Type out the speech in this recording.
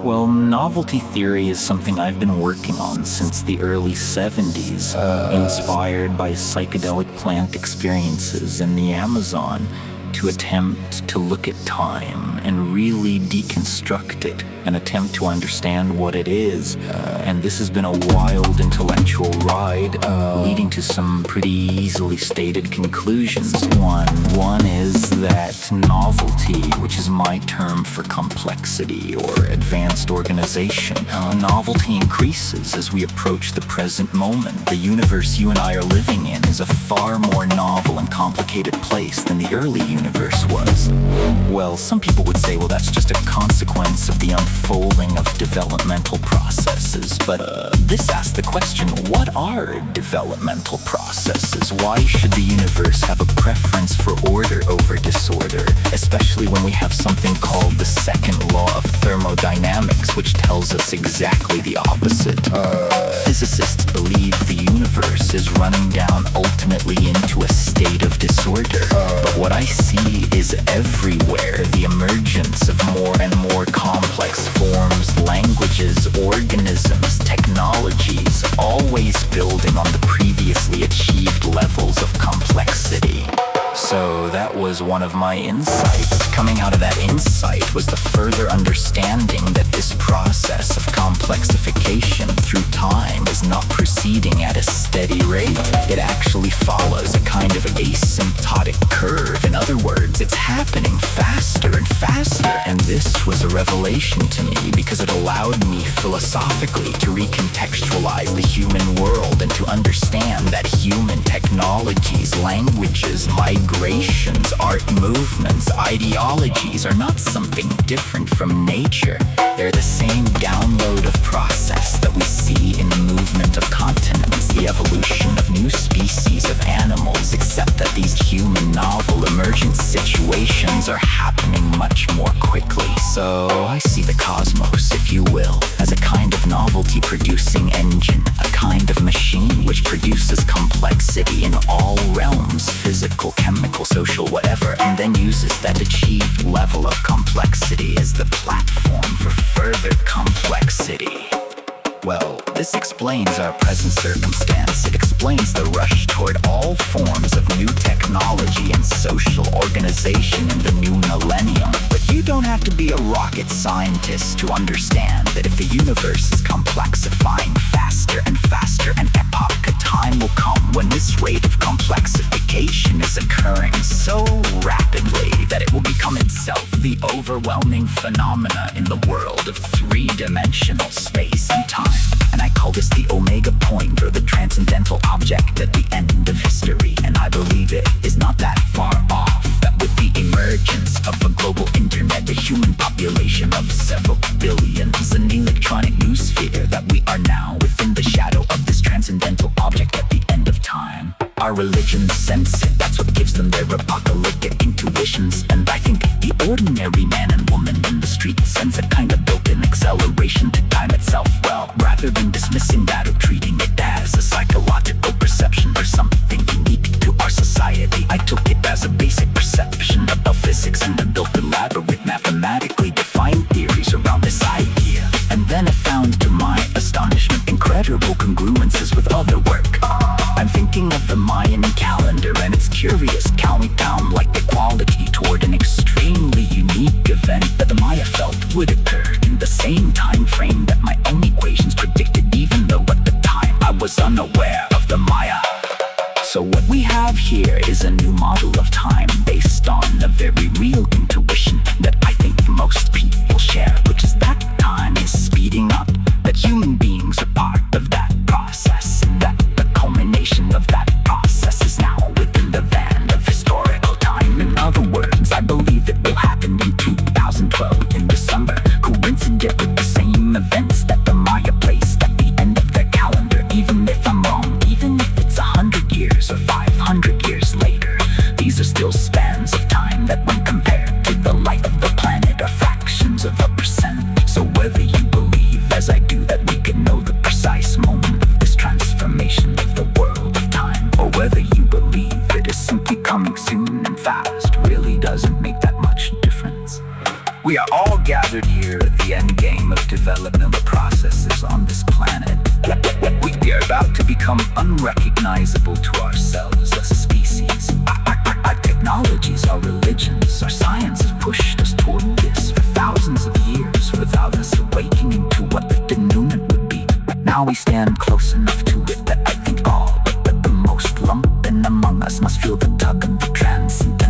Well, novelty theory is something I've been working on since the early 70s, inspired by psychedelic plant experiences in the Amazon, to attempt to look at time and really deconstruct it, an attempt to understand what it is. And this has been a wild intellectual ride, leading to some pretty easily stated conclusions. One is that novelty, which is my term for complexity or advanced organization, novelty increases as we approach the present moment. The universe you and I are living in is a far more novel and complicated place than the early universe was. Well, some people would say, well, that's just a consequence of the unfolding of developmental processes. But this asks the question, what are developmental processes? Why should the universe have a preference for order over disorder, especially when we have something called the second law of thermodynamics, which tells us exactly the opposite? Physicists believe the universe is running down ultimately into a state of disorder. But what I see is everywhere the emergence of more and more complex forms, languages, organisms, technologies, always building on the previously achieved levels of complexity. So that was one of my insights. Coming out of that insight was the further understanding that this process of complexification through time is not proceeding at a steady rate. It actually follows a kind of asymptotic curve. In other words, it's happening faster and faster. And this was a revelation to me because it allowed me philosophically to recontextualize the human world and to understand that human technologies, languages, migrations, art movements, ideologies are not something different from nature. They're the same download of process that we see in the movement of continents, the evolution of new species of animals, except that these human novel emergent situations are happening much more quickly. So I see the cosmos, if you will, as a kind of novelty producing engine, a kind of machine which produces complexity in all realms, physical, chemical, social, whatever, and then uses that achieved level of complexity as the platform for further complexity. Well, this explains our present circumstance. It explains the rush toward all forms of new technology and social organization in the new millennium. But you don't have to be a rocket scientist to understand that if the universe is complexifying faster and faster, an epoch, a time will come when this rate of complexification is occurring so rapidly that it will become itself the overwhelming phenomena in the world of three-dimensional space and time. And I call this the omega point, or the transcendental object at the end of history. And I believe it is not that far off, that with the emergence of a global internet, a human population of several billions, an electronic noosphere, that we are now within the shadow of this transcendental object at the end of time. Our religions sense it, that's what gives them their apocalyptic intuitions. And I think the ordinary man and woman in the street sense a kind of built-in acceleration to time itself. Well, rather than dismissing that or treating it as a psychological perception or something unique to our society, I took it as a basic perception about physics and then built elaborate mathematically defined theories around this idea. And then I found, to my astonishment, incredible congruences with other work. I'm thinking of the Mayan calendar, and it's curious counting down like equality toward an extremely unique event that the Maya felt would occur in the same time frame that my own equations predicted, even though at the time I was unaware of the Maya. So what we have here is a new model of time based on a very real intuition that I think most people share, which is that time is speeding up, that human beings are part of that process, and that the culmination of that process is now within the van of historical time. In other words, I believe it will happen in 2012 in December, coincident with the same events that the Maya placed at the end of their calendar. Even if I'm wrong, even if it's 100 years or 500 years later, these are still are all gathered here at the end game of developmental processes on this planet. We are about to become unrecognizable to ourselves as a species. Our technologies, our religions, our science has pushed us toward this for thousands of years without us awakening to what the denouement would be. Now we stand close enough to it that I think all but the most lumpen among us must feel the tug of the transcendental.